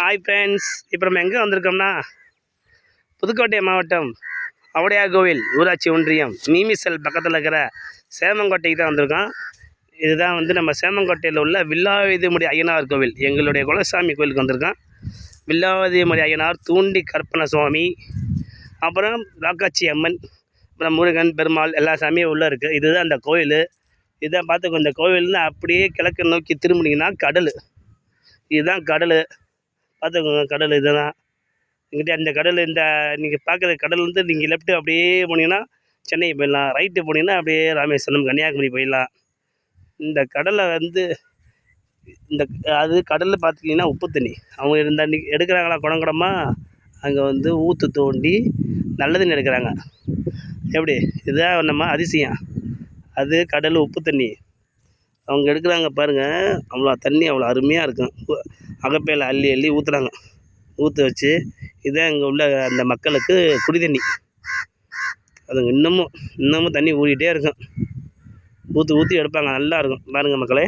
Hi friends, இப்போ நம்ம எங்கே வந்திருக்கோம்னா புதுக்கோட்டை மாவட்டம் அவடையார் கோவில் ஊராட்சி ஒன்றியம் மீமிசல் பக்கத்தில் இருக்கிற சேமங்கோட்டைக்கு தான் வந்திருக்கோம். இதுதான் நம்ம சேமங்கோட்டையில் உள்ள வில்லாவதிமுடி ஐயனார் கோவில், எங்களுடைய குலசாமி கோவிலுக்கு வந்திருக்கோம். வில்லாவதிமுடி ஐயனார், தூண்டி கற்பன சுவாமி, அப்புறம் ராக்காச்சி அம்மன், அப்புறம் முருகன், பெருமாள் எல்லா சாமியும் உள்ளே இருக்குது. இதுதான் அந்த கோவில். இதான் பார்த்துக்கோ, இந்த கோவில்னு அப்படியே கிழக்கு நோக்கி திரும்பினீங்கன்னா கடல். இதுதான் கடல், பார்த்துக்கோங்க. கடல் இதுதான். இங்கிட்ட அந்த கடல், இந்த நீங்கள் பார்க்குற கடல் நீங்கள் லெஃப்ட்டு அப்படியே போனீங்கன்னா சென்னை போயிடலாம், ரைட்டு போனீங்கன்னா அப்படியே ராமேஸ்வரம், கன்னியாகுமரி போயிடலாம். இந்த கடலை இந்த அது கடலில் பார்த்துக்கிட்டிங்கன்னா உப்பு தண்ணி. அவங்க இந்த அன்றைக்கி எடுக்கிறாங்களா குடங்குடமாக, அங்கே ஊற்று தோண்டி நல்ல தண்ணி எடுக்கிறாங்க. எப்படி இதுதான் நம்ம அதிசயம். அது கடல் உப்பு தண்ணி அவங்க எடுக்கிறாங்க பாருங்கள். அவ்வளோ தண்ணி அவ்வளோ அருமையாக இருக்கும். அகப்பையில் அள்ளி அள்ளி ஊற்றுறாங்க. ஊற்ற வச்சு இதான் இங்கே உள்ள அந்த மக்களுக்கு குடி தண்ணி. அதுங்க இன்னமும் தண்ணி ஊறிகிட்டே இருக்கும். ஊற்றி எடுப்பாங்க, நல்லா இருக்கும் பாருங்கள் மக்களே.